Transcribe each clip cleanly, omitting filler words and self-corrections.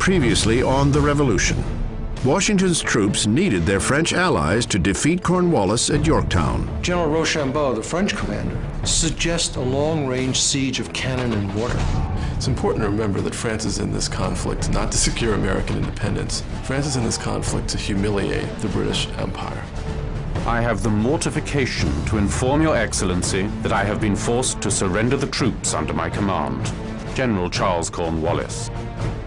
previously on The Revolution. Washington's troops needed their French allies to defeat Cornwallis at Yorktown. General Rochambeau, the French commander, suggests a long-range siege of cannon and water. It's important to remember that France is in this conflict not to secure American independence. France is in this conflict to humiliate the British Empire. I have the mortification to inform Your Excellency that I have been forced to surrender the troops under my command. General Charles Cornwallis.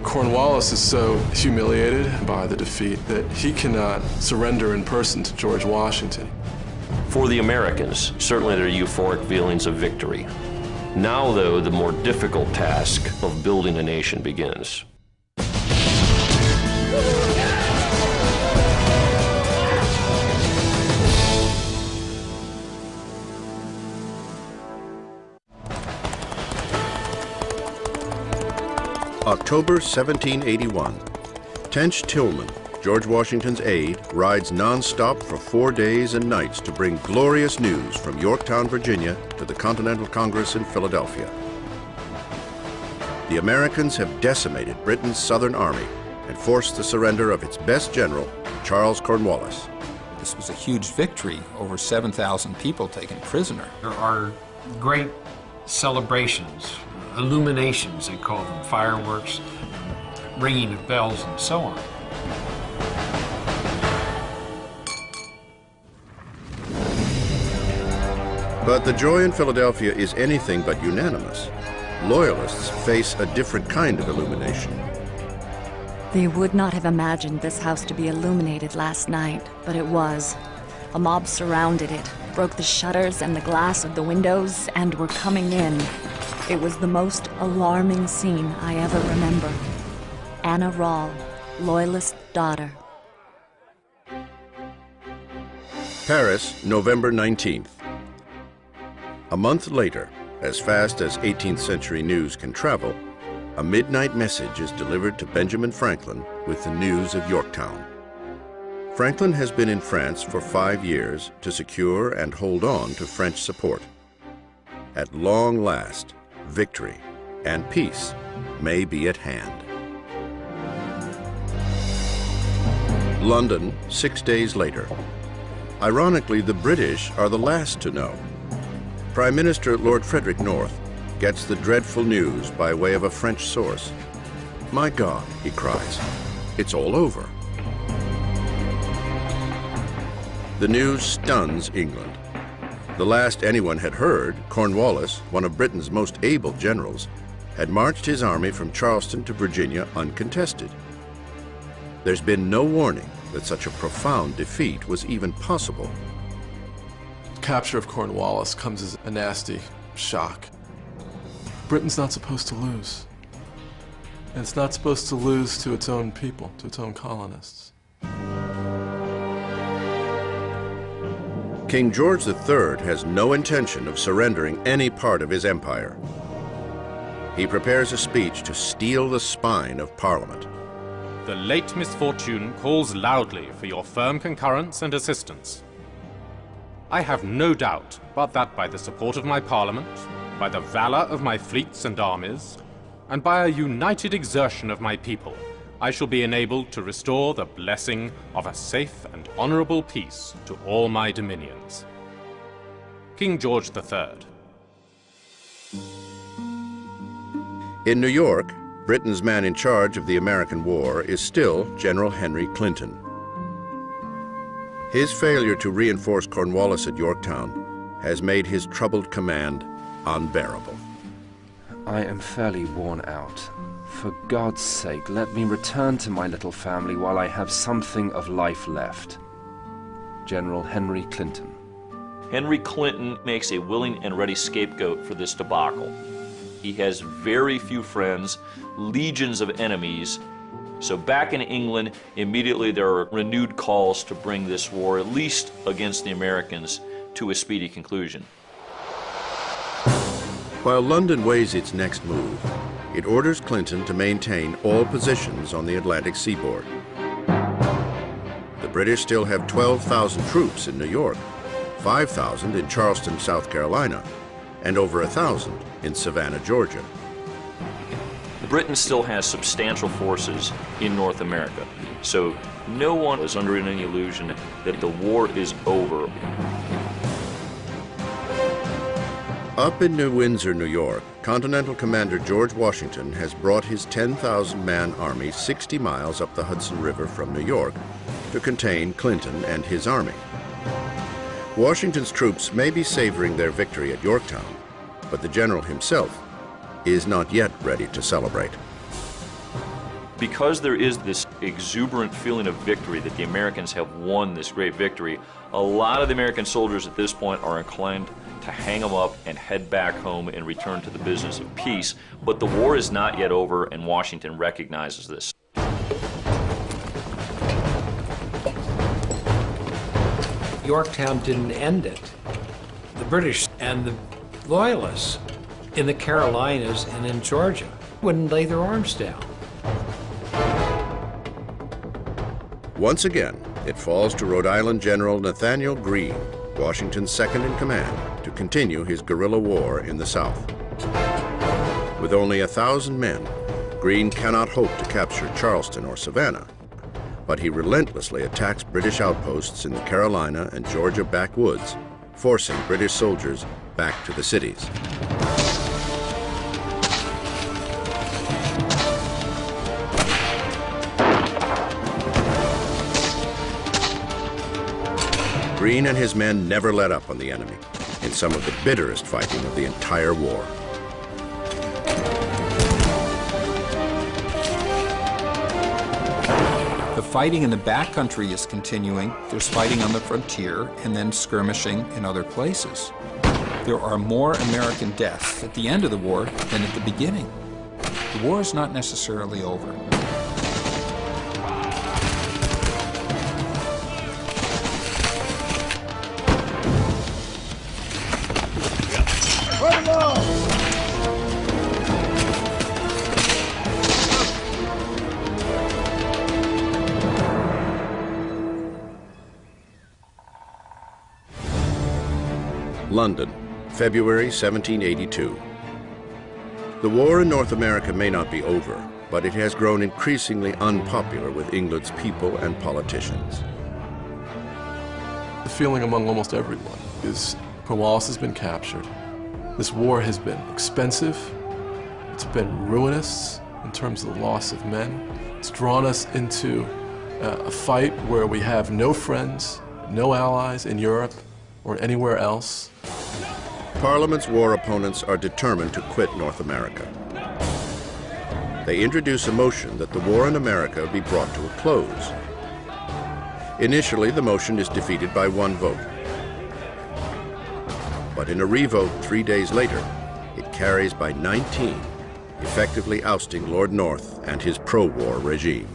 Cornwallis is so humiliated by the defeat that he cannot surrender in person to George Washington. For the Americans, certainly there are euphoric feelings of victory. Now, though, the more difficult task of building a nation begins. October 1781. Tench Tillman, George Washington's aide, rides non-stop for 4 days and nights to bring glorious news from Yorktown, Virginia, to the Continental Congress in Philadelphia. The Americans have decimated Britain's Southern Army and forced the surrender of its best general, Charles Cornwallis. This was a huge victory, over 7,000 people taken prisoner. There are great celebrations, illuminations, they call them, fireworks, ringing of bells, and so on. But the joy in Philadelphia is anything but unanimous. Loyalists face a different kind of illumination. They would not have imagined this house to be illuminated last night, but it was. A mob surrounded it, broke the shutters and the glass of the windows, and were coming in. It was the most alarming scene I ever remember. Anna Rahl, Loyalist daughter. Paris, November 19th. A month later, as fast as 18th century news can travel, a midnight message is delivered to Benjamin Franklin with the news of Yorktown. Franklin has been in France for 5 years to secure and hold on to French support. At long last, victory and peace may be at hand. London, 6 days later. Ironically, the British are the last to know. Prime Minister Lord Frederick North gets the dreadful news by way of a French source. "My God," he cries, "it's all over." The news stuns England. The last anyone had heard, Cornwallis, one of Britain's most able generals, had marched his army from Charleston to Virginia uncontested. There's been no warning that such a profound defeat was even possible. Capture of Cornwallis comes as a nasty shock. Britain's not supposed to lose. And it's not supposed to lose to its own people, to its own colonists. King George III has no intention of surrendering any part of his empire. He prepares a speech to steel the spine of Parliament. The late misfortune calls loudly for your firm concurrence and assistance. I have no doubt but that by the support of my Parliament, by the valor of my fleets and armies, and by a united exertion of my people, I shall be enabled to restore the blessing of a safe and honorable peace to all my dominions. King George III. In New York, Britain's man in charge of the American war is still General Henry Clinton. His failure to reinforce Cornwallis at Yorktown has made his troubled command unbearable. I am fairly worn out. For God's sake, let me return to my little family while I have something of life left. General Henry Clinton. Henry Clinton makes a willing and ready scapegoat for this debacle. He has very few friends, legions of enemies. So back in England, immediately there are renewed calls to bring this war, at least against the Americans, to a speedy conclusion. While London weighs its next move, it orders Clinton to maintain all positions on the Atlantic seaboard. The British still have 12,000 troops in New York, 5,000 in Charleston, South Carolina, and over 1,000 in Savannah, Georgia. The Britain still has substantial forces in North America. So no one is under any illusion that the war is over. Up in New Windsor, New York, Continental Commander George Washington has brought his 10,000-man army 60 miles up the Hudson River from New York to contain Clinton and his army. Washington's troops may be savoring their victory at Yorktown, but the general himself is not yet ready to celebrate. Because there is this exuberant feeling of victory, that the Americans have won this great victory, a lot of the American soldiers at this point are inclined to hang them up and head back home and return to the business of peace. But the war is not yet over, and Washington recognizes this. Yorktown didn't end it. The British and the Loyalists in the Carolinas and in Georgia wouldn't lay their arms down. Once again, it falls to Rhode Island General Nathaniel Greene, Washington's second in command, to continue his guerrilla war in the South. With only 1,000 men, Greene cannot hope to capture Charleston or Savannah, but he relentlessly attacks British outposts in the Carolina and Georgia backwoods, forcing British soldiers back to the cities. Greene and his men never let up on the enemy in some of the bitterest fighting of the entire war. The fighting in the backcountry is continuing. There's fighting on the frontier and then skirmishing in other places. There are more American deaths at the end of the war than at the beginning. The war is not necessarily over. London, February 1782. The war in North America may not be over, but it has grown increasingly unpopular with England's people and politicians. The feeling among almost everyone is Cornwallis has been captured. This war has been expensive. It's been ruinous in terms of the loss of men. It's drawn us into a fight where we have no friends, no allies in Europe or anywhere else. Parliament's war opponents are determined to quit North America. They introduce a motion that the war in America be brought to a close. Initially, the motion is defeated by 1 vote. But in a revote 3 days later, it carries by 19, effectively ousting Lord North and his pro-war regime.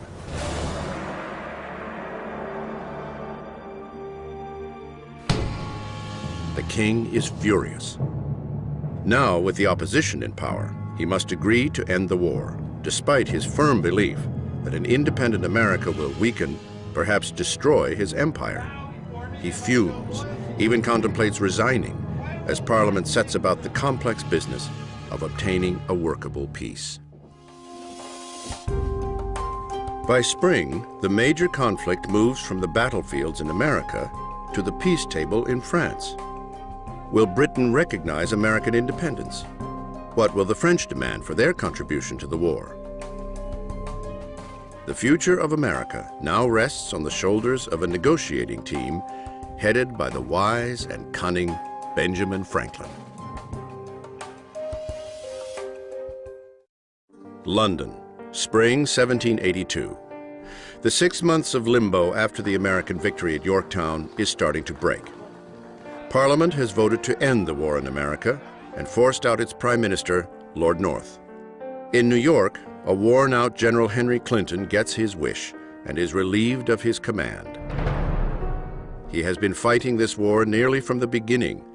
The king is furious. Now, with the opposition in power, he must agree to end the war, despite his firm belief that an independent America will weaken, perhaps destroy his empire. He fumes, even contemplates resigning, as Parliament sets about the complex business of obtaining a workable peace. By spring, the major conflict moves from the battlefields in America to the peace table in France. Will Britain recognize American independence? What will the French demand for their contribution to the war? The future of America now rests on the shoulders of a negotiating team headed by the wise and cunning Benjamin Franklin. London, spring 1782. The 6 months of limbo after the American victory at Yorktown is starting to break. Parliament has voted to end the war in America and forced out its Prime Minister, Lord North. In New York, a worn-out General Henry Clinton gets his wish and is relieved of his command. He has been fighting this war nearly from the beginning,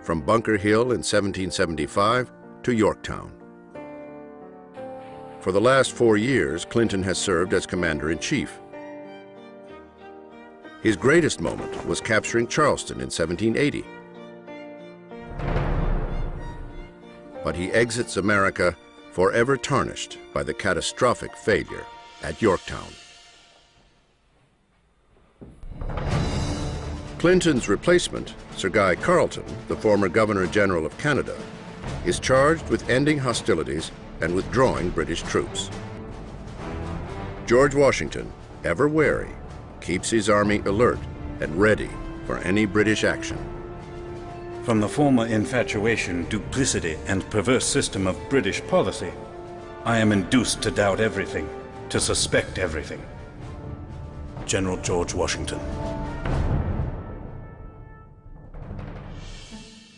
from Bunker Hill in 1775 to Yorktown. For the last 4 years, Clinton has served as Commander-in-Chief. His greatest moment was capturing Charleston in 1780. But he exits America forever tarnished by the catastrophic failure at Yorktown. Clinton's replacement, Sir Guy Carleton, the former Governor-General of Canada, is charged with ending hostilities and withdrawing British troops. George Washington, ever wary, keeps his army alert and ready for any British action. From the former infatuation, duplicity, and perverse system of British policy, I am induced to doubt everything, to suspect everything. General George Washington.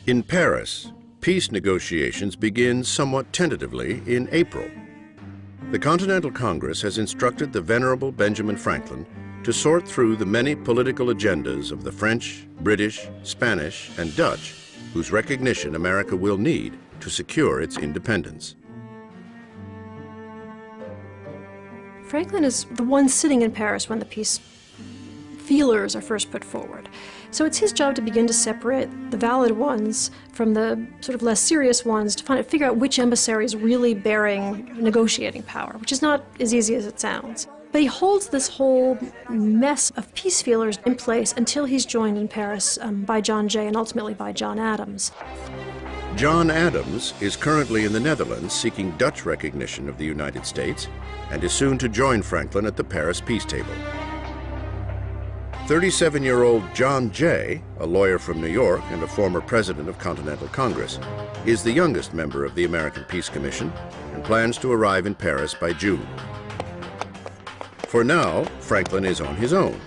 In Paris, peace negotiations begin somewhat tentatively in April. The Continental Congress has instructed the venerable Benjamin Franklin to sort through the many political agendas of the French, British, Spanish, and Dutch, whose recognition America will need to secure its independence. Franklin is the one sitting in Paris when the peace feelers are first put forward. So it's his job to begin to separate the valid ones from the sort of less serious ones, to figure out which emissary is really bearing negotiating power, which is not as easy as it sounds. But he holds this whole mess of peace feelers in place until he's joined in Paris by John Jay and ultimately by John Adams. John Adams is currently in the Netherlands seeking Dutch recognition of the United States and is soon to join Franklin at the Paris peace table. 37-year-old John Jay, a lawyer from New York and a former president of Continental Congress, is the youngest member of the American Peace Commission and plans to arrive in Paris by June. For now, Franklin is on his own,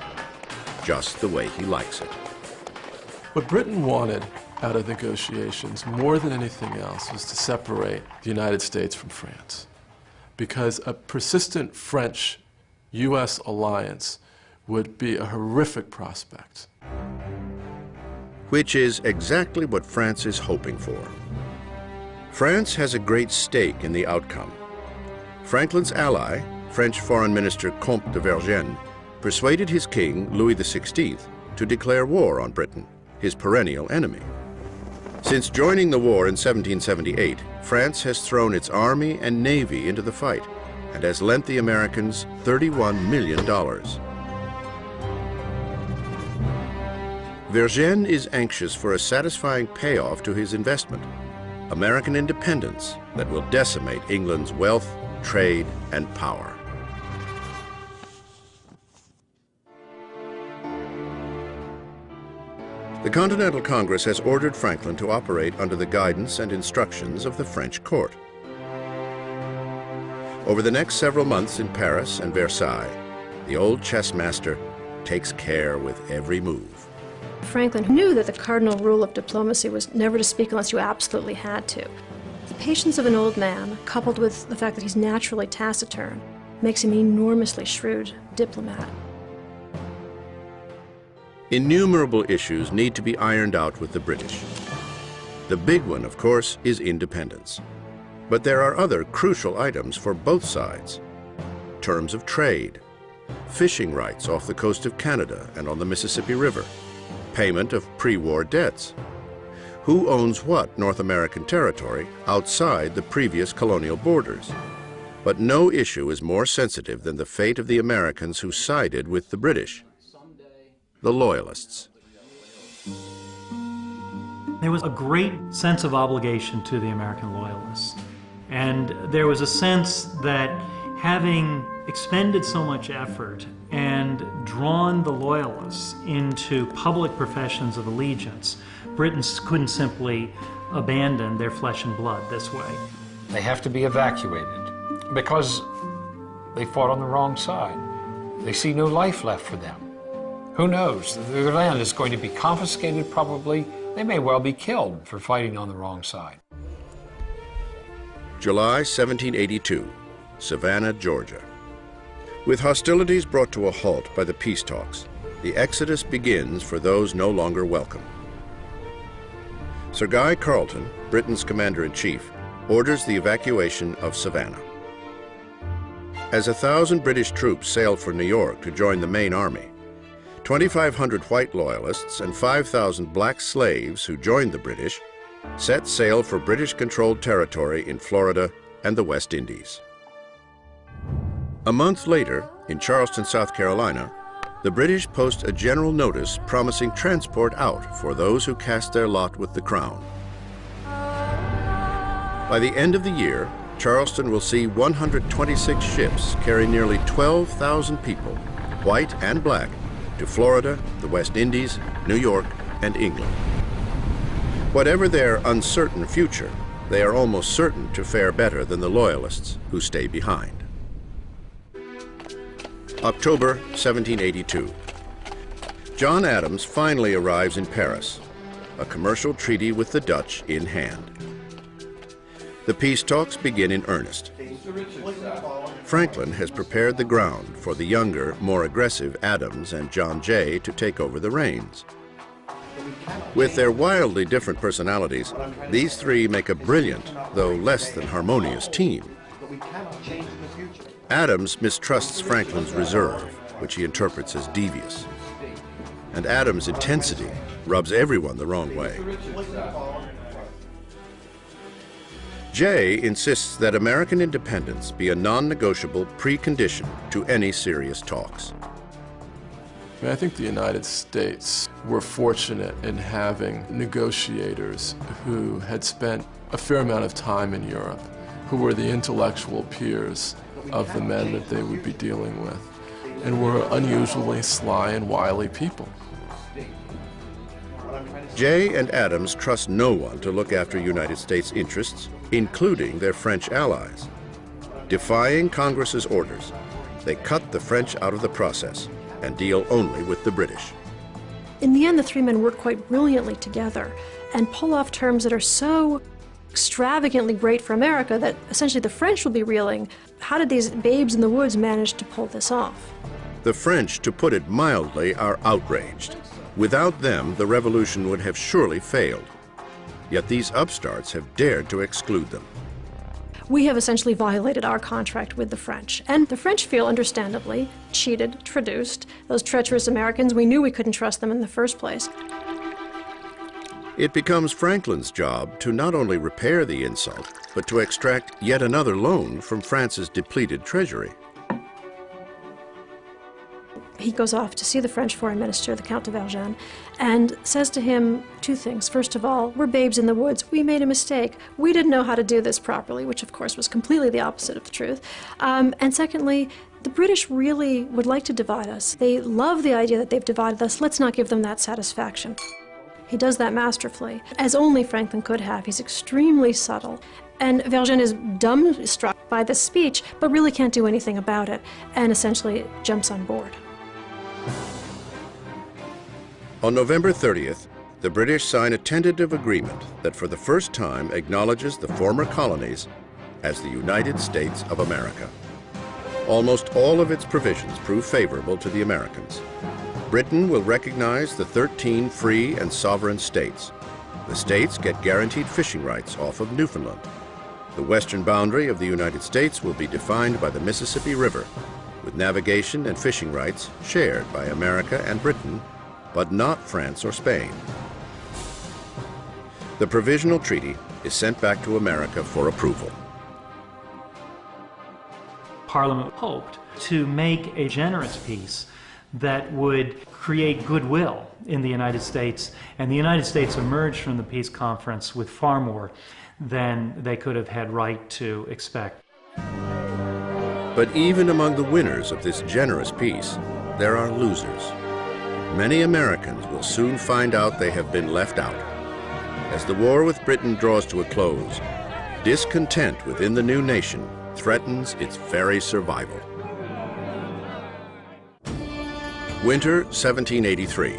just the way he likes it. What Britain wanted out of negotiations, more than anything else, was to separate the United States from France. Because a persistent French-U.S. alliance would be a horrific prospect. Which is exactly what France is hoping for. France has a great stake in the outcome. Franklin's ally, French Foreign Minister Comte de Vergennes, persuaded his king, Louis XVI, to declare war on Britain, his perennial enemy. Since joining the war in 1778, France has thrown its army and navy into the fight and has lent the Americans $31 million. Vergennes is anxious for a satisfying payoff to his investment, American independence that will decimate England's wealth, trade, and power. The Continental Congress has ordered Franklin to operate under the guidance and instructions of the French court. Over the next several months in Paris and Versailles, the old chess master takes care with every move. Franklin knew that the cardinal rule of diplomacy was never to speak unless you absolutely had to. The patience of an old man, coupled with the fact that he's naturally taciturn, makes him an enormously shrewd diplomat. Innumerable issues need to be ironed out with the British. The big one, of course, is independence. But there are other crucial items for both sides. Terms of trade, fishing rights off the coast of Canada and on the Mississippi River, payment of pre-war debts. Who owns what North American territory outside the previous colonial borders? But no issue is more sensitive than the fate of the Americans who sided with the British. The Loyalists. There was a great sense of obligation to the American Loyalists. And there was a sense that having expended so much effort and drawn the Loyalists into public professions of allegiance, Britain couldn't simply abandon their flesh and blood this way. They have to be evacuated because they fought on the wrong side. They see no life left for them. Who knows? Their land is going to be confiscated probably. They may well be killed for fighting on the wrong side. July 1782, Savannah, Georgia. With hostilities brought to a halt by the peace talks, the exodus begins for those no longer welcome. Sir Guy Carleton, Britain's commander-in-chief, orders the evacuation of Savannah. As 1,000 British troops sailed for New York to join the main army, 2,500 white loyalists and 5,000 black slaves who joined the British set sail for British-controlled territory in Florida and the West Indies. A month later, in Charleston, South Carolina, the British post a general notice promising transport out for those who cast their lot with the Crown. By the end of the year, Charleston will see 126 ships carry nearly 12,000 people, white and black, to Florida, the West Indies, New York, and England. Whatever their uncertain future, they are almost certain to fare better than the Loyalists who stay behind. October 1782. John Adams finally arrives in Paris, a commercial treaty with the Dutch in hand. The peace talks begin in earnest. Franklin has prepared the ground for the younger, more aggressive Adams and John Jay to take over the reins. With their wildly different personalities, these three make a brilliant, though less than harmonious team. Adams mistrusts Franklin's reserve, which he interprets as devious. And Adams' intensity rubs everyone the wrong way. Jay insists that American independence be a non-negotiable precondition to any serious talks. I think the United States were fortunate in having negotiators who had spent a fair amount of time in Europe, who were the intellectual peers of the men that they would be dealing with, and were unusually sly and wily people. Jay and Adams trust no one to look after United States interests, including their French allies. Defying Congress's orders, they cut the French out of the process and deal only with the British. In the end, the three men work quite brilliantly together and pull off terms that are so extravagantly great for America that essentially the French will be reeling. How did these babes in the woods manage to pull this off? The French, to put it mildly, are outraged. Without them, the revolution would have surely failed. Yet these upstarts have dared to exclude them. We have essentially violated our contract with the French. And the French feel, understandably, cheated, traduced. Those treacherous Americans, we knew we couldn't trust them in the first place. It becomes Franklin's job to not only repair the insult, but to extract yet another loan from France's depleted treasury. He goes off to see the French foreign minister, the Count de Vergennes, and says to him two things. First of all, we're babes in the woods. We made a mistake. We didn't know how to do this properly, which of course was completely the opposite of the truth. And secondly, the British really would like to divide us. They love the idea that they've divided us. Let's not give them that satisfaction. He does that masterfully, as only Franklin could have. He's extremely subtle. And Vergennes is dumbstruck by this speech, but really can't do anything about it, and essentially jumps on board. On November 30th, the British sign a tentative agreement that for the first time acknowledges the former colonies as the United States of America. Almost all of its provisions prove favorable to the Americans. Britain will recognize the 13 free and sovereign states. The states get guaranteed fishing rights off of Newfoundland. The western boundary of the United States will be defined by the Mississippi River, with navigation and fishing rights shared by America and Britain, but not France or Spain. The provisional treaty is sent back to America for approval. Parliament hoped to make a generous peace that would create goodwill in the United States, and the United States emerged from the peace conference with far more than they could have had right to expect. But even among the winners of this generous peace, there are losers. Many Americans will soon find out they have been left out. As the war with Britain draws to a close, discontent within the new nation threatens its very survival. Winter 1783.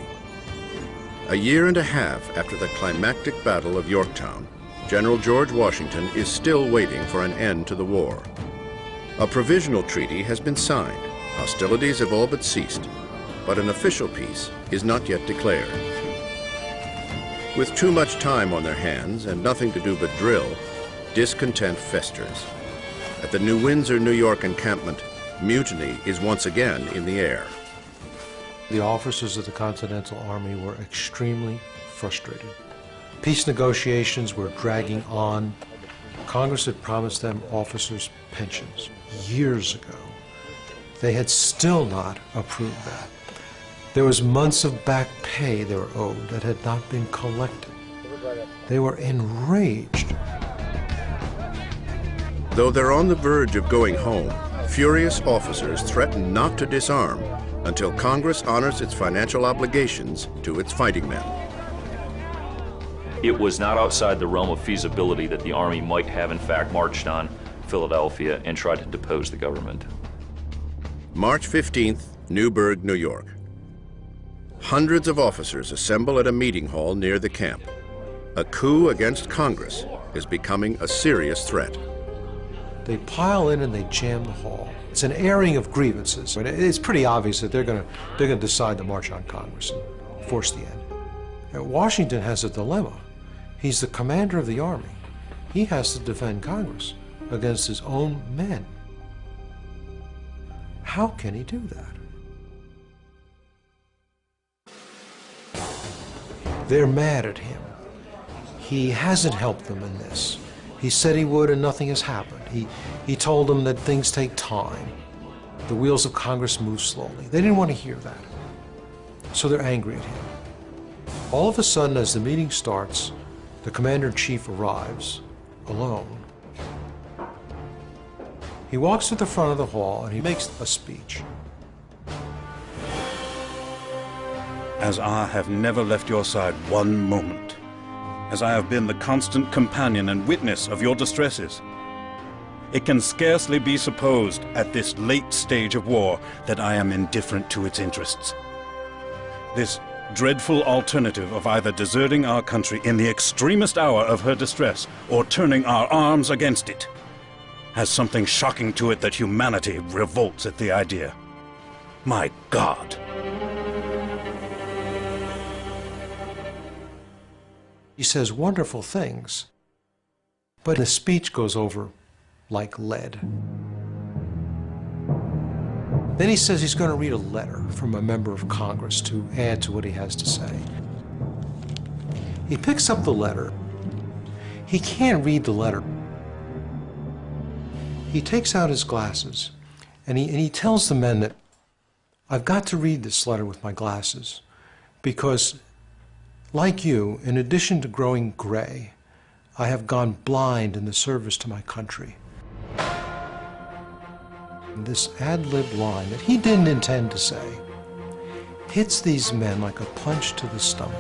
A year and a half after the climactic Battle of Yorktown, General George Washington is still waiting for an end to the war. A provisional treaty has been signed. Hostilities have all but ceased, but an official peace is not yet declared. With too much time on their hands and nothing to do but drill, discontent festers. At the New Windsor, New York encampment, mutiny is once again in the air. The officers of the Continental Army were extremely frustrated. Peace negotiations were dragging on. Congress had promised them officers' pensions years ago. They had still not approved that. There was months of back pay they were owed that had not been collected. They were enraged. Though they're on the verge of going home, furious officers threaten not to disarm until Congress honors its financial obligations to its fighting men. It was not outside the realm of feasibility that the Army might have in fact marched on Philadelphia and tried to depose the government. March 15th, Newburgh, New York. Hundreds of officers assemble at a meeting hall near the camp. A coup against Congress is becoming a serious threat. They pile in and they jam the hall. It's an airing of grievances. It's pretty obvious that they're going to decide to march on Congress and force the end. And Washington has a dilemma. He's the commander of the army. He has to defend Congress against his own men. How can he do that? They're mad at him. He hasn't helped them in this. He said he would and nothing has happened. He told them that things take time. The wheels of Congress move slowly. They didn't want to hear that. So they're angry at him. All of a sudden, as the meeting starts, the commander-in-chief arrives, alone. He walks to the front of the hall and he makes a speech. As I have never left your side one moment, as I have been the constant companion and witness of your distresses, it can scarcely be supposed at this late stage of war that I am indifferent to its interests. This dreadful alternative of either deserting our country in the extremest hour of her distress or turning our arms against it has something shocking to it that humanity revolts at the idea. My God! He says wonderful things, but the speech goes over like lead. Then he says he's going to read a letter from a member of Congress to add to what he has to say. He picks up the letter. He can't read the letter. He takes out his glasses and he tells the men that I've got to read this letter with my glasses because, like you, in addition to growing gray, I have gone blind in the service to my country. And this ad-lib line that he didn't intend to say hits these men like a punch to the stomach.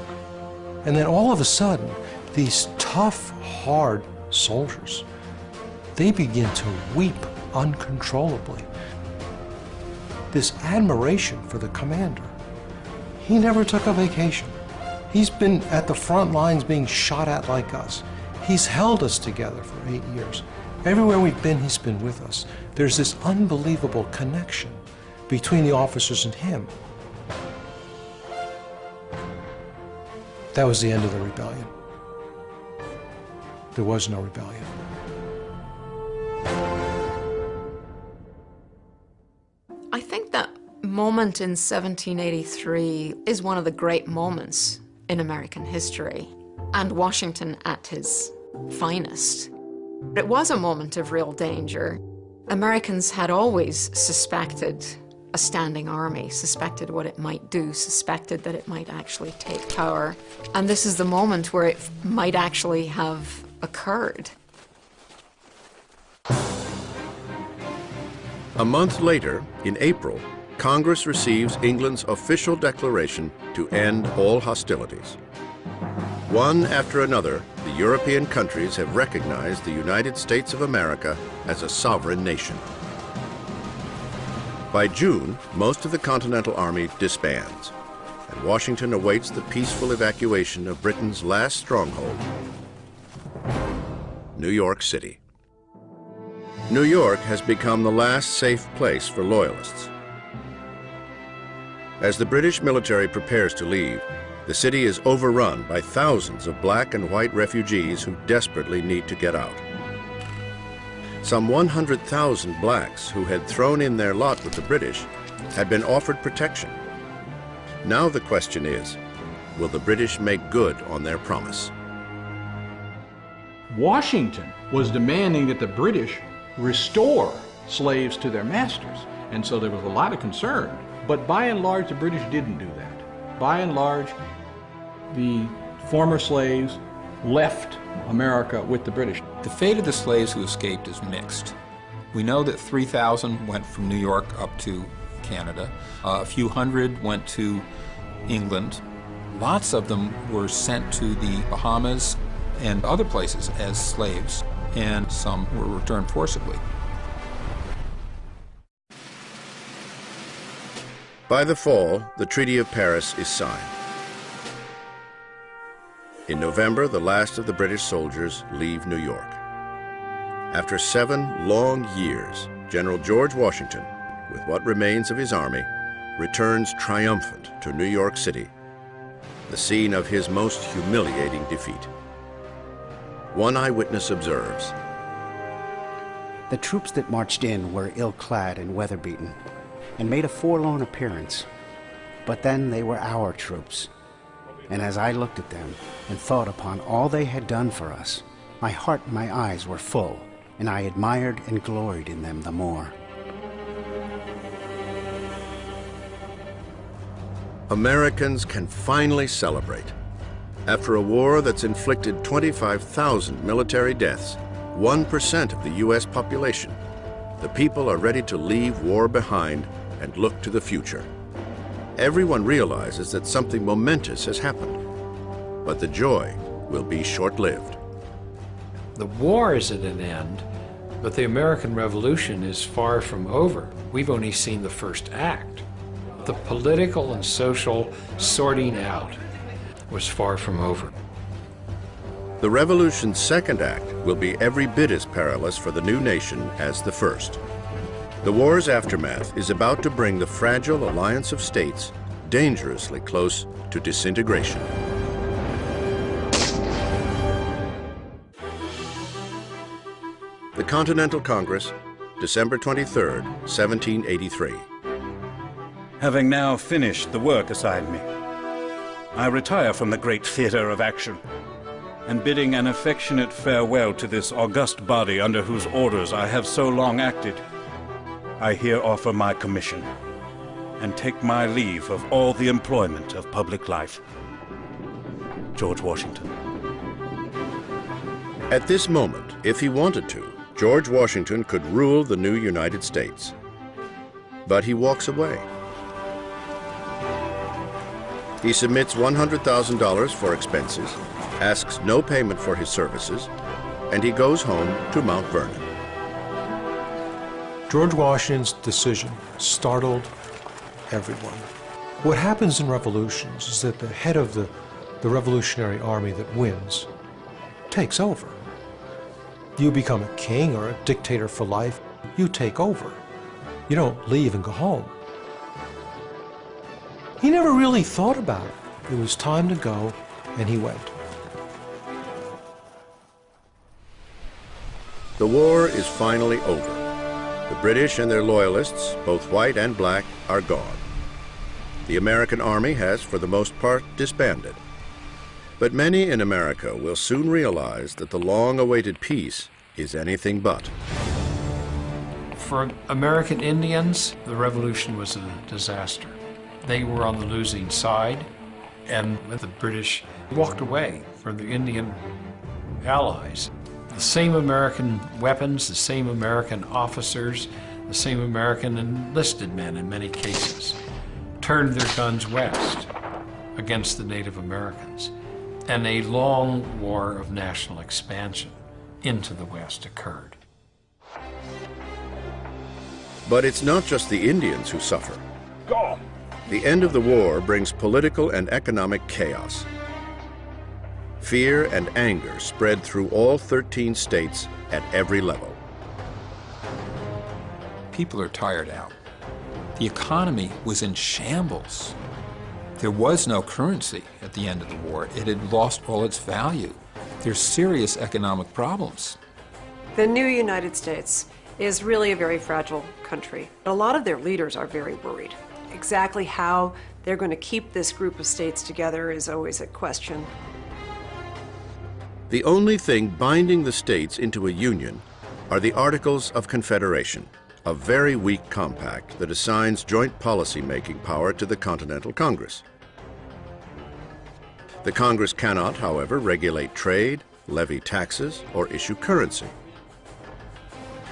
And then all of a sudden, these tough, hard soldiers, they begin to weep uncontrollably. This admiration for the commander. He never took a vacation. He's been at the front lines being shot at like us. He's held us together for 8 years. Everywhere we've been, he's been with us. There's this unbelievable connection between the officers and him. That was the end of the rebellion. There was no rebellion. I think that moment in 1783 is one of the great moments in American history, and Washington at his finest. It was a moment of real danger. Americans had always suspected a standing army, suspected what it might do, suspected that it might actually take power. And this is the moment where it might actually have occurred. A month later, in April, Congress receives England's official declaration to end all hostilities. One after another, the European countries have recognized the United States of America as a sovereign nation. By June, most of the Continental Army disbands, and Washington awaits the peaceful evacuation of Britain's last stronghold, New York City. New York has become the last safe place for loyalists. As the British military prepares to leave, the city is overrun by thousands of black and white refugees who desperately need to get out. Some 100,000 blacks who had thrown in their lot with the British had been offered protection. Now the question is, will the British make good on their promise? Washington was demanding that the British restore slaves to their masters. And so there was a lot of concern. But by and large, the British didn't do that. By and large, the former slaves left America with the British. The fate of the slaves who escaped is mixed. We know that 3,000 went from New York up to Canada. A few hundred went to England. Lots of them were sent to the Bahamas and other places as slaves, and some were returned forcibly. By the fall, the Treaty of Paris is signed. In November, the last of the British soldiers leave New York. After 7 long years, General George Washington, with what remains of his army, returns triumphant to New York City, the scene of his most humiliating defeat. One eyewitness observes, "The troops that marched in were ill-clad and weather-beaten, and made a forlorn appearance. But then they were our troops. And as I looked at them and thought upon all they had done for us, my heart and my eyes were full, and I admired and gloried in them the more." Americans can finally celebrate. After a war that's inflicted 25,000 military deaths, 1% of the U.S. population, the people are ready to leave war behind and look to the future. Everyone realizes that something momentous has happened, but the joy will be short-lived. The war is at an end, but the American Revolution is far from over. We've only seen the first act. The political and social sorting out was far from over. The Revolution's second act will be every bit as perilous for the new nation as the first. The war's aftermath is about to bring the fragile alliance of states dangerously close to disintegration. The Continental Congress, December 23, 1783. Having now finished the work assigned me, I retire from the great theater of action, and bidding an affectionate farewell to this august body under whose orders I have so long acted, I here offer my commission, and take my leave of all the employment of public life. George Washington. At this moment, if he wanted to, George Washington could rule the new United States. But he walks away. He submits $100,000 for expenses, asks no payment for his services, and he goes home to Mount Vernon. George Washington's decision startled everyone. What happens in revolutions is that the head of the revolutionary army that wins takes over. You become a king or a dictator for life. You take over. You don't leave and go home. He never really thought about it. It was time to go, and he went. The war is finally over. The British and their loyalists, both white and black, are gone. The American army has, for the most part, disbanded. But many in America will soon realize that the long-awaited peace is anything but. For American Indians, the revolution was a disaster. They were on the losing side, and the British walked away from their Indian allies. The same American weapons, the same American officers, the same American enlisted men in many cases, turned their guns west against the Native Americans. And a long war of national expansion into the West occurred. But it's not just the Indians who suffer. The end of the war brings political and economic chaos. Fear and anger spread through all 13 states at every level. People are tired out. The economy was in shambles. There was no currency at the end of the war. It had lost all its value. There's serious economic problems. The new United States is really a very fragile country. A lot of their leaders are very worried. Exactly how they're going to keep this group of states together is always a question. The only thing binding the states into a union are the Articles of Confederation, a very weak compact that assigns joint policy-making power to the Continental Congress. The Congress cannot, however, regulate trade, levy taxes, or issue currency.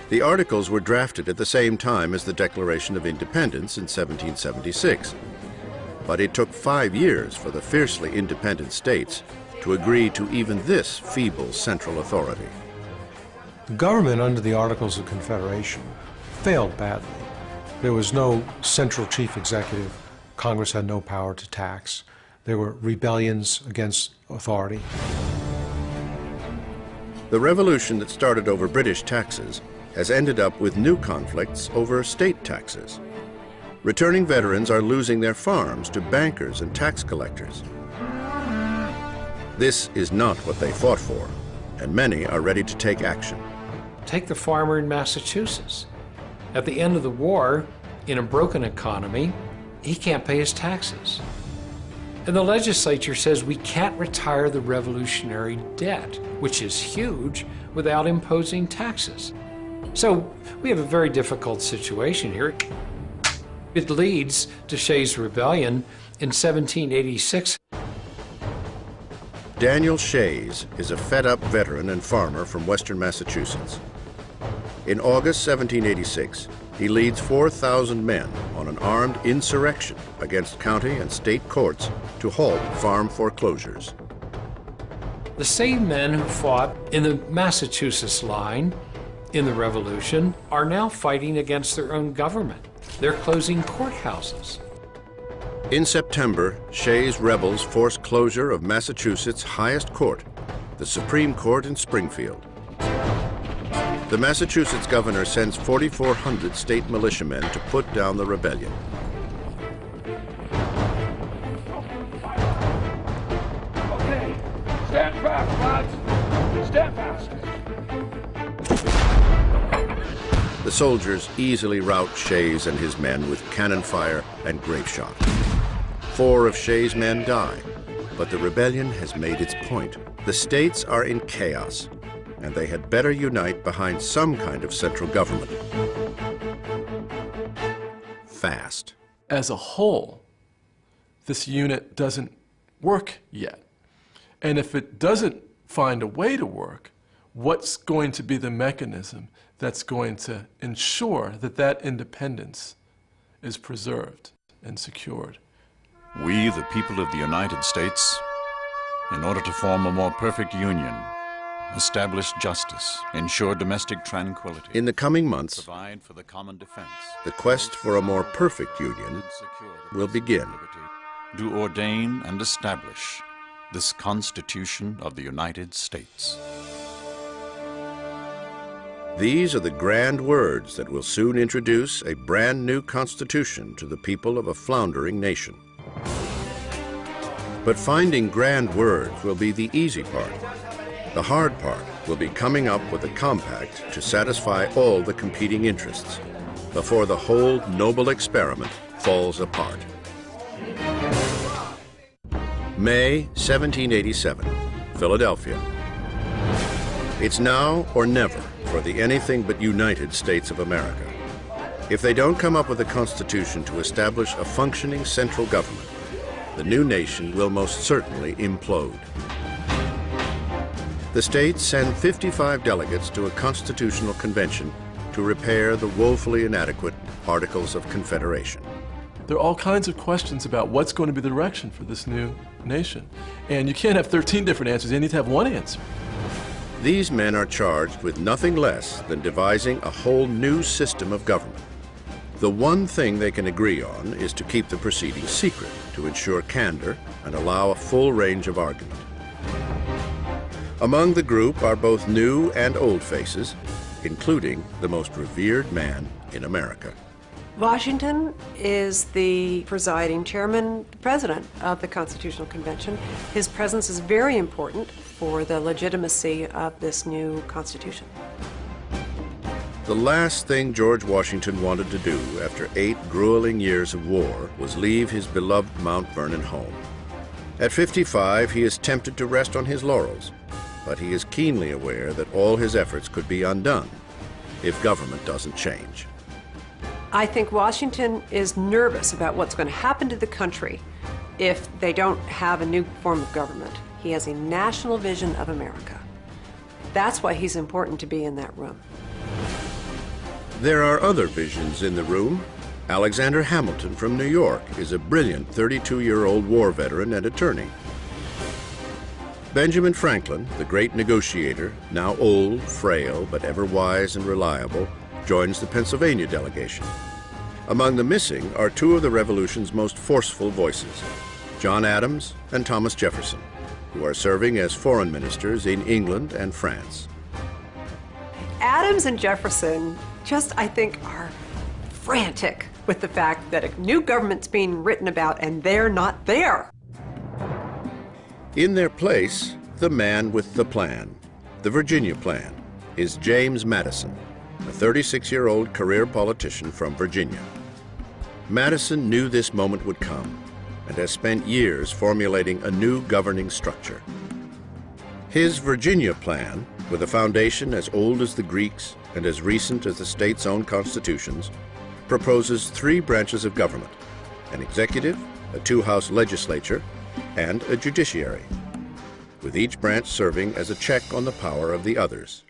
The Articles were drafted at the same time as the Declaration of Independence in 1776, but it took 5 years for the fiercely independent states to agree to even this feeble central authority. The government under the Articles of Confederation failed badly. There was no central chief executive. Congress had no power to tax. There were rebellions against authority. The revolution that started over British taxes has ended up with new conflicts over state taxes. Returning veterans are losing their farms to bankers and tax collectors. This is not what they fought for, and many are ready to take action. Take the farmer in Massachusetts. At the end of the war, in a broken economy, he can't pay his taxes. And the legislature says we can't retire the revolutionary debt, which is huge, without imposing taxes. So we have a very difficult situation here. It leads to Shays' Rebellion in 1786. Daniel Shays is a fed-up veteran and farmer from western Massachusetts. In August 1786, he leads 4,000 men on an armed insurrection against county and state courts to halt farm foreclosures. The same men who fought in the Massachusetts line in the Revolution are now fighting against their own government. They're closing courthouses. In September, Shays' rebels force closure of Massachusetts' highest court, the Supreme Court in Springfield. The Massachusetts governor sends 4,400 state militiamen to put down the rebellion. Okay, stand fast, lads. Stand fast. The soldiers easily rout Shays and his men with cannon fire and grape shot. 4 of Shays' men die, but the rebellion has made its point. The states are in chaos, and they had better unite behind some kind of central government. Fast. As a whole, this unit doesn't work yet. And if it doesn't find a way to work, what's going to be the mechanism that's going to ensure that that independence is preserved and secured? We, the people of the United States, in order to form a more perfect union, establish justice, ensure domestic tranquility. In the coming months, provide for the common defense. The quest for a more perfect union will begin. Do ordain and establish this Constitution of the United States. These are the grand words that will soon introduce a brand new constitution to the people of a floundering nation. But finding grand words will be the easy part. The hard part will be coming up with a compact to satisfy all the competing interests before the whole noble experiment falls apart. May 1787, Philadelphia. It's now or never for the anything but United States of America. If they don't come up with a constitution to establish a functioning central government, the new nation will most certainly implode. The states send 55 delegates to a constitutional convention to repair the woefully inadequate Articles of Confederation. There are all kinds of questions about what's going to be the direction for this new nation. And you can't have 13 different answers, you need to have one answer. These men are charged with nothing less than devising a whole new system of government. The one thing they can agree on is to keep the proceedings secret to ensure candor and allow a full range of argument. Among the group are both new and old faces, including the most revered man in America. Washington is the presiding chairman, the president of the Constitutional Convention. His presence is very important for the legitimacy of this new Constitution. The last thing George Washington wanted to do after 8 grueling years of war was leave his beloved Mount Vernon home. At 55, he is tempted to rest on his laurels, but he is keenly aware that all his efforts could be undone if government doesn't change. I think Washington is nervous about what's going to happen to the country if they don't have a new form of government. He has a national vision of America. That's why he's important to be in that room. There are other visions in the room. Alexander Hamilton from New York is a brilliant 32-year-old war veteran and attorney. Benjamin Franklin, the great negotiator, now old, frail, but ever wise and reliable, joins the Pennsylvania delegation. Among the missing are two of the Revolution's most forceful voices, John Adams and Thomas Jefferson, who are serving as foreign ministers in England and France. Adams and Jefferson just, I think, are frantic with the fact that a new government's being written about and they're not there. In their place, the man with the plan, the Virginia Plan, is James Madison, a 36-year-old career politician from Virginia. Madison knew this moment would come and has spent years formulating a new governing structure. His Virginia Plan, with a foundation as old as the Greeks and as recent as the state's own constitutions, proposes 3 branches of government: an executive, a 2-house legislature, and a judiciary, with each branch serving as a check on the power of the others.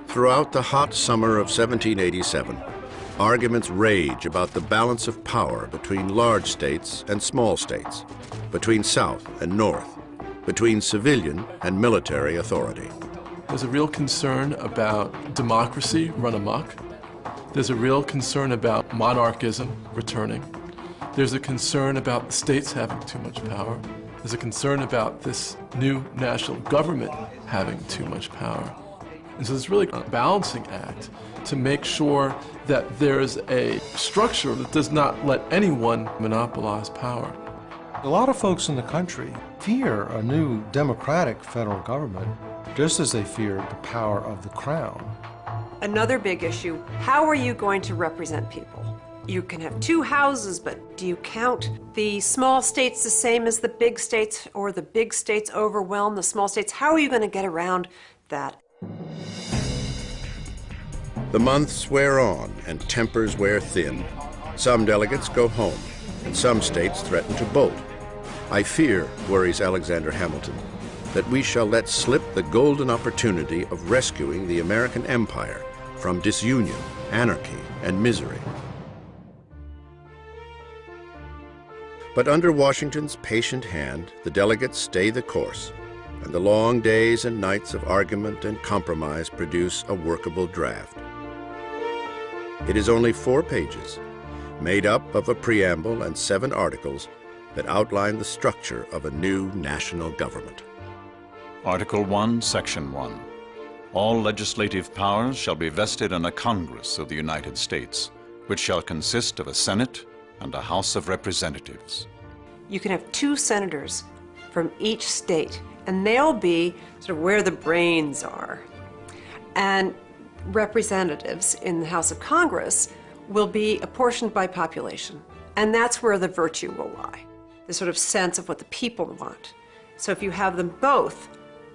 Throughout the hot summer of 1787, arguments rage about the balance of power between large states and small states, between South and North, between civilian and military authority. There's a real concern about democracy run amok. There's a real concern about monarchism returning. There's a concern about the states having too much power. There's a concern about this new national government having too much power. And so it's really a balancing act to make sure that there's a structure that does not let anyone monopolize power. A lot of folks in the country fear a new democratic federal government, just as they fear the power of the crown. Another big issue, how are you going to represent people? You can have 2 houses, but do you count the small states the same as the big states, or the big states overwhelm the small states? How are you going to get around that? The months wear on and tempers wear thin. Some delegates go home, and some states threaten to bolt. I fear, worries Alexander Hamilton, that we shall let slip the golden opportunity of rescuing the American empire from disunion, anarchy, and misery. But under Washington's patient hand, the delegates stay the course, and the long days and nights of argument and compromise produce a workable draft. It is only 4 pages, made up of a preamble and 7 articles that outline the structure of a new national government. Article 1, Section 1. All legislative powers shall be vested in a Congress of the United States, which shall consist of a Senate and a House of Representatives. You can have 2 senators from each state, and they'll be sort of where the brains are. And representatives in the House of Congress will be apportioned by population. And that's where the virtue will lie, the sort of sense of what the people want. So if you have them both,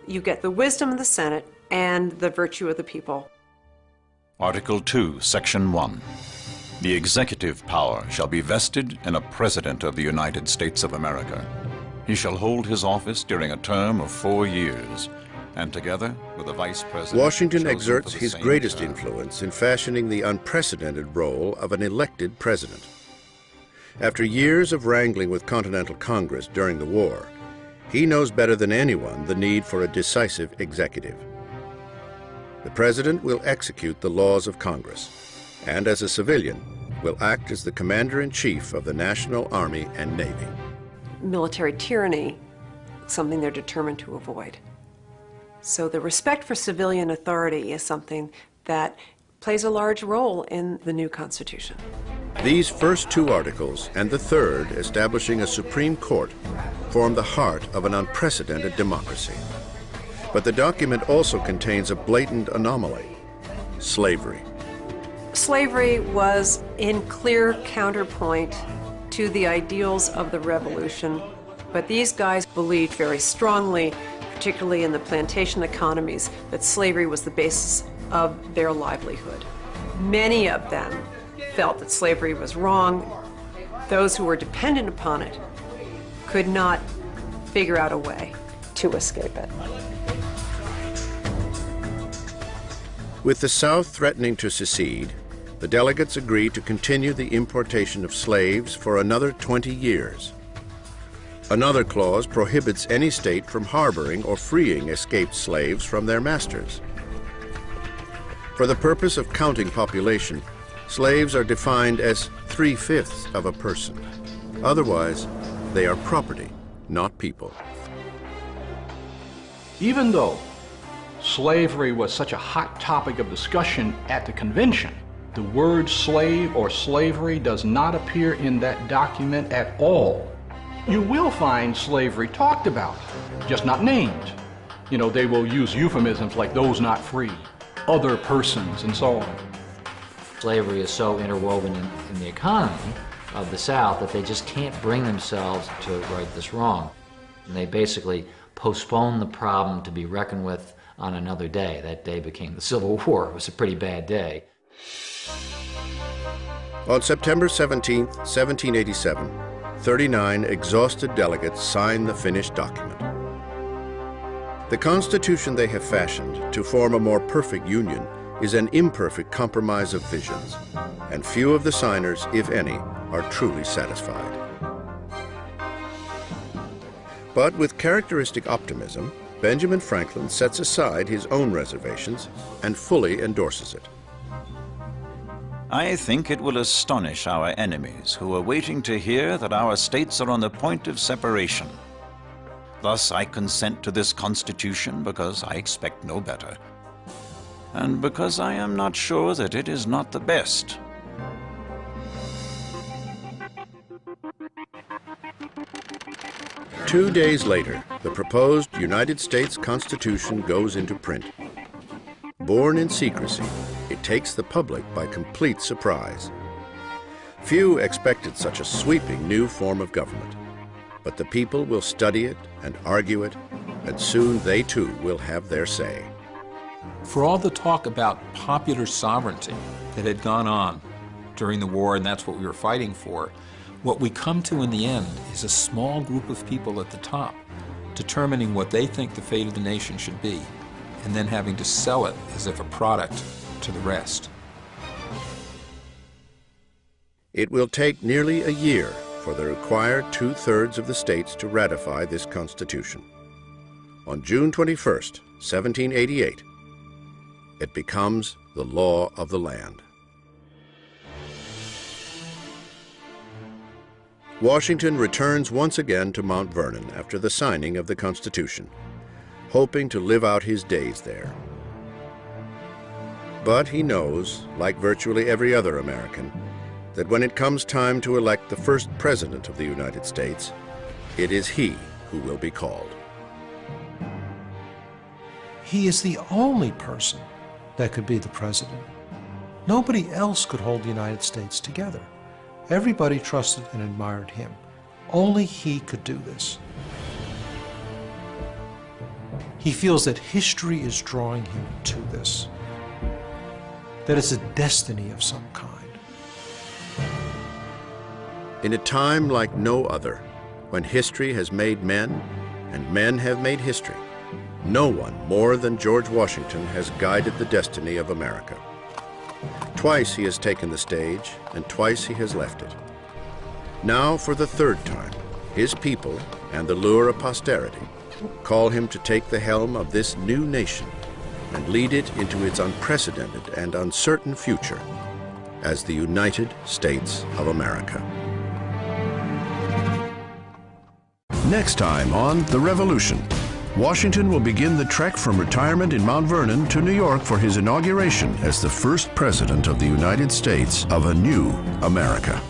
you get the wisdom of the Senate and the virtue of the people. Article 2, Section 1. The executive power shall be vested in a President of the United States of America. He shall hold his office during a term of 4 years, and together with the Vice President... Washington exerts his greatest influence in fashioning the unprecedented role of an elected president. After years of wrangling with Continental Congress during the war, he knows better than anyone the need for a decisive executive. The president will execute the laws of Congress, and as a civilian, will act as the commander-in-chief of the National Army and Navy. Military tyranny, something they're determined to avoid. So the respect for civilian authority is something that plays a large role in the new Constitution. These first 2 articles and the third, establishing a Supreme Court, form the heart of an unprecedented democracy. But the document also contains a blatant anomaly: slavery. Slavery was in clear counterpoint to the ideals of the Revolution But these guys believed very strongly, particularly in the plantation economies, that slavery was the basis of their livelihood. Many of them felt that slavery was wrong. Those who were dependent upon it could not figure out a way to escape it. With the South threatening to secede, the delegates agreed to continue the importation of slaves for another 20 years. Another clause prohibits any state from harboring or freeing escaped slaves from their masters. For the purpose of counting population, slaves are defined as 3/5 of a person. Otherwise, they are property, not people. Even though slavery was such a hot topic of discussion at the convention, the word slave or slavery does not appear in that document at all. You will find slavery talked about, just not named. You know, they will use euphemisms like those not free, other persons, and so on. Slavery is so interwoven in the economy of the South that they just can't bring themselves to right this wrong. And they basically postpone the problem to be reckoned with on another day. That day became the Civil War. It was a pretty bad day. On September 17, 1787, 39 exhausted delegates signed the finished document. The Constitution they have fashioned to form a more perfect union is an imperfect compromise of visions, and few of the signers, if any, are truly satisfied. But with characteristic optimism, Benjamin Franklin sets aside his own reservations and fully endorses it. I think it will astonish our enemies who are waiting to hear that our states are on the point of separation. Thus I consent to this Constitution because I expect no better, and because I am not sure that it is not the best. Two days later, the proposed United States Constitution goes into print. Born in secrecy, it takes the public by complete surprise. Few expected such a sweeping new form of government, but the people will study it and argue it, and soon they too will have their say. For all the talk about popular sovereignty that had gone on during the war, and that's what we were fighting for, what we come to in the end is a small group of people at the top determining what they think the fate of the nation should be, and then having to sell it as if a product to the rest. It will take nearly a year for the required 2/3 of the states to ratify this Constitution. On June 21st, 1788, it becomes the law of the land. Washington returns once again to Mount Vernon after the signing of the Constitution, hoping to live out his days there. But he knows, like virtually every other American, that when it comes time to elect the first president of the United States, it is he who will be called. He is the only person that could be the president. Nobody else could hold the United States together. Everybody trusted and admired him. Only he could do this. He feels that history is drawing him to this, that it's a destiny of some kind. In a time like no other, when history has made men and men have made history, no one more than George Washington has guided the destiny of America. Twice he has taken the stage, and twice he has left it. Now, for the third time, his people and the lure of posterity call him to take the helm of this new nation and lead it into its unprecedented and uncertain future as the United States of America. Next time on The Revolution, Washington will begin the trek from retirement in Mount Vernon to New York for his inauguration as the first president of the United States of a new America.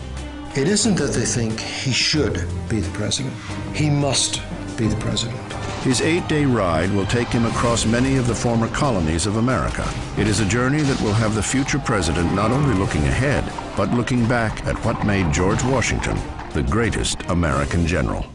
It isn't that they think he should be the president. He must be the president. His 8-day ride will take him across many of the former colonies of America. It is a journey that will have the future president not only looking ahead, but looking back at what made George Washington the greatest American general.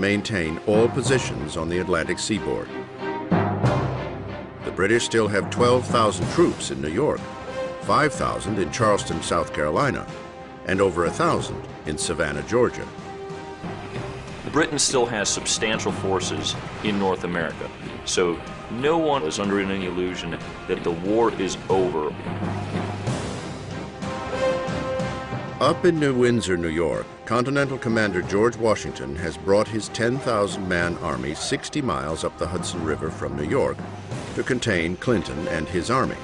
maintain all positions on the Atlantic seaboard. The British still have 12,000 troops in New York, 5,000 in Charleston, South Carolina, and over 1,000 in Savannah, Georgia. Britain still has substantial forces in North America, so no one is under any illusion that the war is over. Up in New Windsor, New York, Continental Commander George Washington has brought his 10,000-man army 60 miles up the Hudson River from New York to contain Clinton and his army.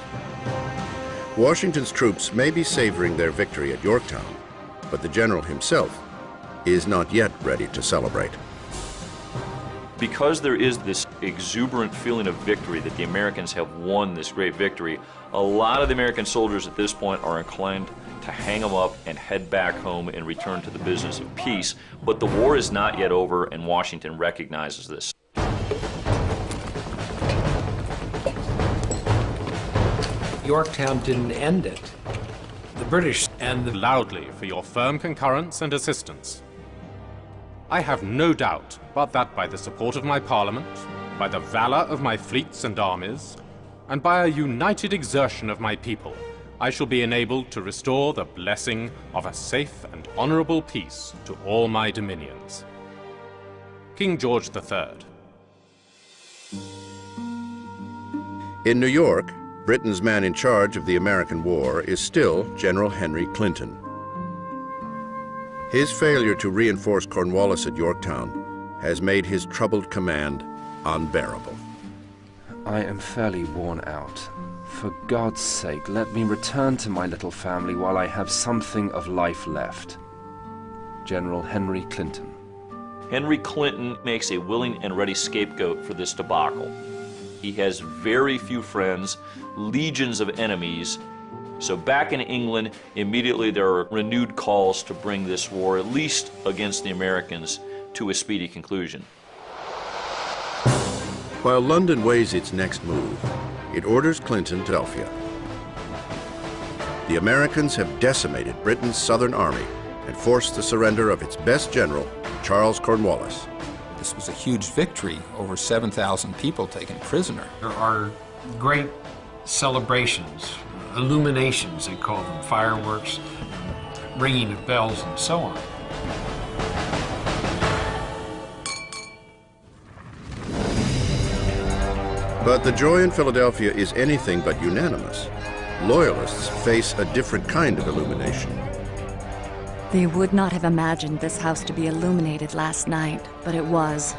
Washington's troops may be savoring their victory at Yorktown, but the general himself is not yet ready to celebrate. Because there is this exuberant feeling of victory that the Americans have won this great victory, a lot of the American soldiers at this point are inclined to hang them up and head back home and return to the business of peace. But the war is not yet over, and Washington recognizes this. Yorktown didn't end it. The British and the... Loudly for your firm concurrence and assistance. I have no doubt but that by the support of my Parliament, by the valor of my fleets and armies, and by a united exertion of my people, I shall be enabled to restore the blessing of a safe and honorable peace to all my dominions. King George III. In New York, Britain's man in charge of the American war is still General Henry Clinton. His failure to reinforce Cornwallis at Yorktown has made his troubled command unbearable. I am fairly worn out. For God's sake, let me return to my little family while I have something of life left. General Henry Clinton. Henry Clinton makes a willing and ready scapegoat for this debacle. He has very few friends, legions of enemies. So back in England, immediately there are renewed calls to bring this war, at least against the Americans, to a speedy conclusion. While London weighs its next move, it orders Clinton to Philadelphia. The Americans have decimated Britain's southern army and forced the surrender of its best general, Charles Cornwallis. This was a huge victory, over 7,000 people taken prisoner. There are great celebrations, illuminations, they call them, fireworks, ringing of bells, and so on. But the joy in Philadelphia is anything but unanimous. Loyalists face a different kind of illumination. They would not have imagined this house to be illuminated last night, but it was.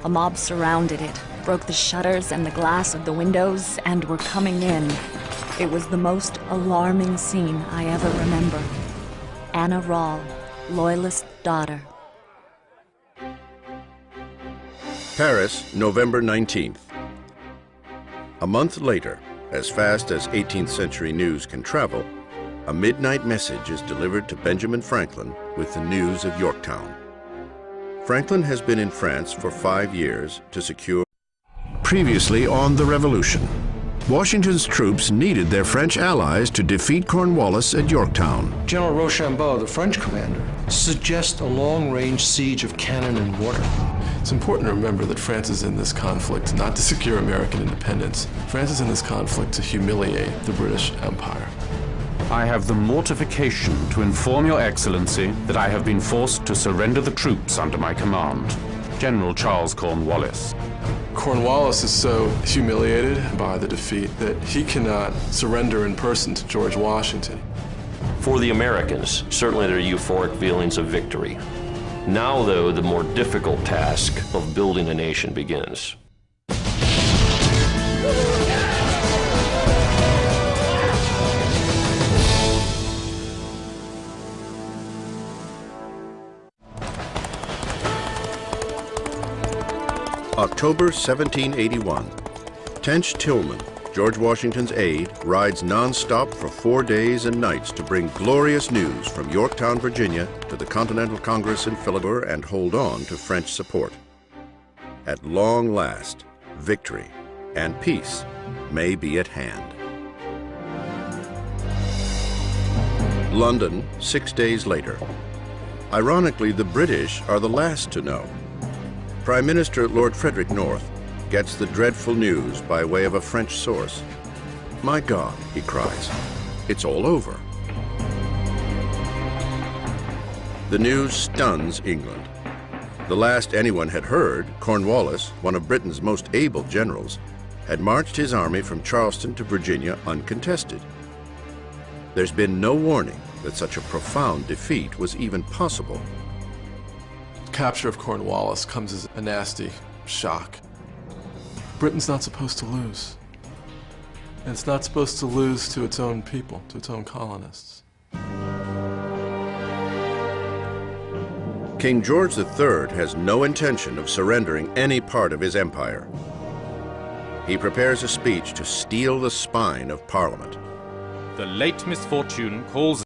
A mob surrounded it, broke the shutters and the glass of the windows, and were coming in. It was the most alarming scene I ever remember. Anna Rahl, Loyalist daughter. Paris, November 19th. A month later, as fast as 18th century news can travel, a midnight message is delivered to Benjamin Franklin with the news of Yorktown. Franklin has been in France for 5 years to secure... Previously on The Revolution, Washington's troops needed their French allies to defeat Cornwallis at Yorktown. General Rochambeau, the French commander, suggests a long-range siege of cannon and mortar. It's important to remember that France is in this conflict not to secure American independence. France is in this conflict to humiliate the British Empire. I have the mortification to inform Your Excellency that I have been forced to surrender the troops under my command. General Charles Cornwallis. Cornwallis is so humiliated by the defeat that he cannot surrender in person to George Washington. For the Americans, certainly there are euphoric feelings of victory. Now, though, the more difficult task of building a nation begins. October 1781. Tench Tillman, George Washington's aide, rides non-stop for 4 days and nights to bring glorious news from Yorktown, Virginia to the Continental Congress in Philadelphia and hold on to French support. At long last, victory and peace may be at hand. London, 6 days later. Ironically, the British are the last to know. Prime Minister Lord Frederick North gets the dreadful news by way of a French source. "My God," he cries, "it's all over." The news stuns England. The last anyone had heard, Cornwallis, one of Britain's most able generals, had marched his army from Charleston to Virginia uncontested. There's been no warning that such a profound defeat was even possible. Capture of Cornwallis comes as a nasty shock. Britain's not supposed to lose. And it's not supposed to lose to its own people, to its own colonists. King George III has no intention of surrendering any part of his empire. He prepares a speech to steel the spine of Parliament. The late misfortune calls